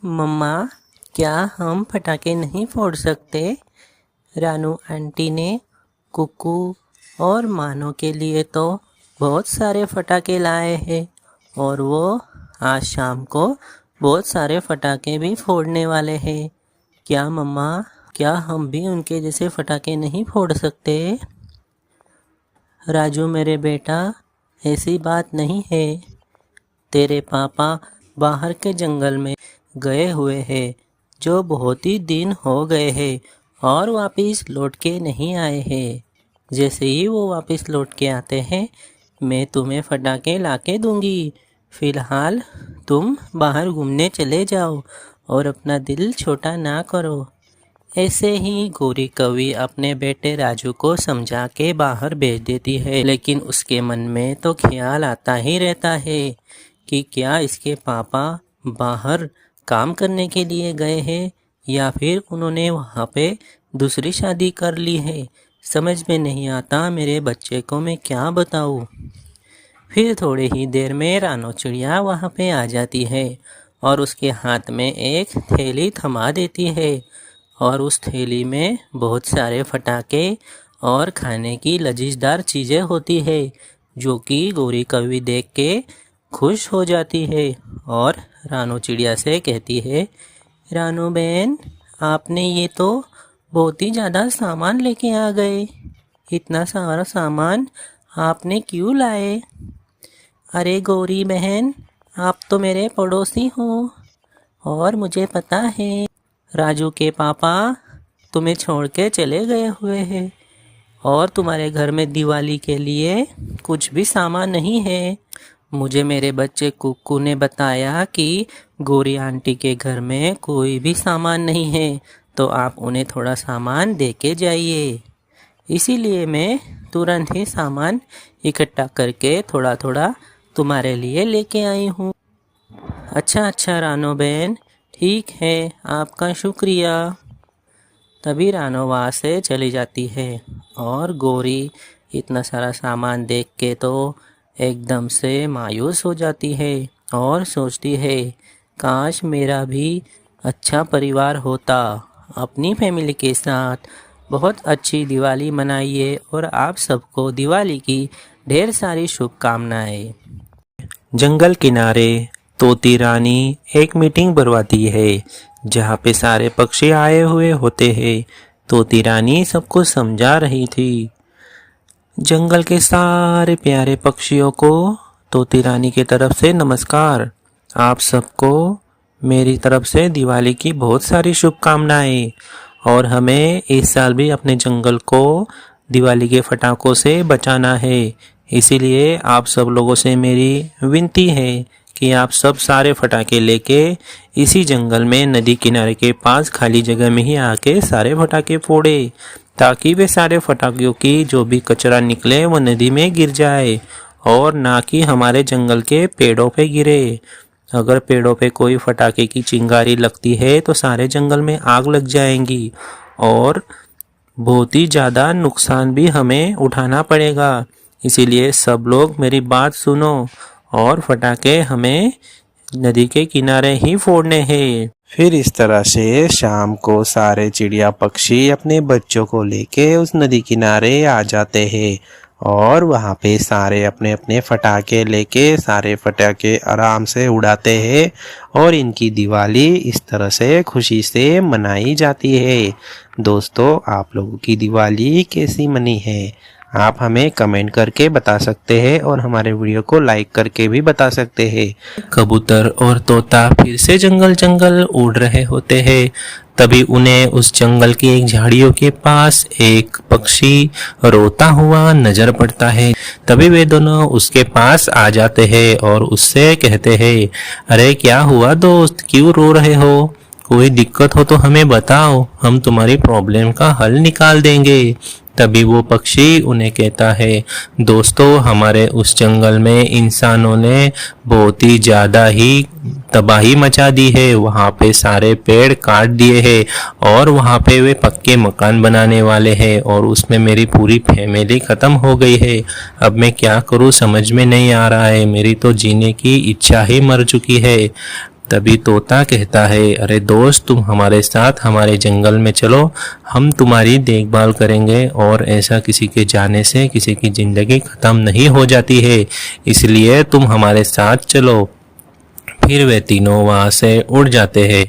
मम्मा, क्या हम पटाखे नहीं फोड़ सकते? रानू आंटी ने कुकू और मानो के लिए तो बहुत सारे पटाखे लाए हैं और वो आज शाम को बहुत सारे पटाखे भी फोड़ने वाले हैं। क्या मम्मा, क्या हम भी उनके जैसे पटाखे नहीं फोड़ सकते? राजू मेरे बेटा, ऐसी बात नहीं है। तेरे पापा बाहर के जंगल में गए हुए हैं जो बहुत ही दिन हो गए हैं और वापस लौट के नहीं आए हैं। जैसे ही वो वापस लौट के आते हैं मैं तुम्हें पटाखे ला के दूँगी। फ़िलहाल तुम बाहर घूमने चले जाओ और अपना दिल छोटा ना करो। ऐसे ही गौरी कवि अपने बेटे राजू को समझा के बाहर भेज देती है, लेकिन उसके मन में तो ख्याल आता ही रहता है कि क्या इसके पापा बाहर काम करने के लिए गए हैं या फिर उन्होंने वहाँ पे दूसरी शादी कर ली है। समझ में नहीं आता मेरे बच्चे को मैं क्या बताऊँ। फिर थोड़ी ही देर में रानो चिड़िया वहाँ पे आ जाती है और उसके हाथ में एक थैली थमा देती है और उस थैली में बहुत सारे पटाखे और खाने की लजीजदार चीज़ें होती है, जो कि गौरी कवि देख के खुश हो जाती है और रानो चिड़िया से कहती है, रानो बहन, आपने ये तो बहुत ही ज़्यादा सामान लेके आ गए। इतना सारा सामान आपने क्यों लाए? अरे गौरी बहन, आप तो मेरे पड़ोसी हो और मुझे पता है राजू के पापा तुम्हें छोड़ के चले गए हुए हैं और तुम्हारे घर में दिवाली के लिए कुछ भी सामान नहीं है। मुझे मेरे बच्चे कुक्कू ने बताया कि गौरी आंटी के घर में कोई भी सामान नहीं है, तो आप उन्हें थोड़ा सामान दे के जाइए। इसीलिए मैं तुरंत ही सामान इकट्ठा करके थोड़ा थोड़ा तुम्हारे लिए लेके आई हूँ। अच्छा रानो बहन, ठीक है, आपका शुक्रिया। तभी रानो वहाँ से चली जाती है और गौरी इतना सारा सामान देख के तो एकदम से मायूस हो जाती है और सोचती है, काश मेरा भी अच्छा परिवार होता। अपनी फैमिली के साथ बहुत अच्छी दिवाली मनाइए और आप सबको दिवाली की ढेर सारी शुभकामनाएं। जंगल किनारे तोती रानी एक मीटिंग बुलवाती है जहाँ पे सारे पक्षी आए हुए होते हैं। तोती रानी सबको समझा रही थी। जंगल के सारे प्यारे पक्षियों को तोती रानी की तरफ से नमस्कार। आप सबको मेरी तरफ से दिवाली की बहुत सारी शुभकामनाएं और हमें इस साल भी अपने जंगल को दिवाली के पटाखों से बचाना है। इसीलिए आप सब लोगों से मेरी विनती है कि आप सब सारे पटाखे लेके इसी जंगल में नदी किनारे के पास खाली जगह में ही आके सारे पटाखे फोड़े, ताकि वे सारे पटाखों की जो भी कचरा निकले वो नदी में गिर जाए और ना कि हमारे जंगल के पेड़ों पे गिरे। अगर पेड़ों पे कोई पटाखे की चिंगारी लगती है तो सारे जंगल में आग लग जाएंगी और बहुत ही ज़्यादा नुकसान भी हमें उठाना पड़ेगा। इसीलिए सब लोग मेरी बात सुनो और पटाखे हमें नदी के किनारे ही फोड़ने हैं। फिर इस तरह से शाम को सारे चिड़िया पक्षी अपने बच्चों को लेके उस नदी किनारे आ जाते हैं और वहाँ पे सारे अपने अपने पटाखे लेके सारे पटाखे आराम से उड़ाते हैं और इनकी दिवाली इस तरह से खुशी से मनाई जाती है। दोस्तों, आप लोगों की दिवाली कैसी मनी है आप हमें कमेंट करके बता सकते हैं और हमारे वीडियो को लाइक करके भी बता सकते हैं। कबूतर और तोता फिर से जंगल उड़ रहे होते हैं। तभी उन्हें उस जंगल की एक झाड़ियों के पास एक पक्षी रोता हुआ नजर पड़ता है। तभी वे दोनों उसके पास आ जाते हैं और उससे कहते हैं, अरे क्या हुआ दोस्त, क्यों रो रहे हो? कोई दिक्कत हो तो हमें बताओ, हम तुम्हारी प्रॉब्लम का हल निकाल देंगे। तभी वो पक्षी उन्हें कहता है, दोस्तों, हमारे उस जंगल में इंसानों ने बहुत ही ज़्यादा ही तबाही मचा दी है। वहाँ पे सारे पेड़ काट दिए हैं और वहाँ पे वे पक्के मकान बनाने वाले हैं और उसमें मेरी पूरी फैमिली ख़त्म हो गई है। अब मैं क्या करूँ समझ में नहीं आ रहा है। मेरी तो जीने की इच्छा ही मर चुकी है। तभी तोता कहता है, अरे दोस्त, तुम हमारे साथ हमारे जंगल में चलो, हम तुम्हारी देखभाल करेंगे और ऐसा किसी के जाने से किसी की जिंदगी खत्म नहीं हो जाती है, इसलिए तुम हमारे साथ चलो। फिर वे तीनों वहां से उड़ जाते हैं।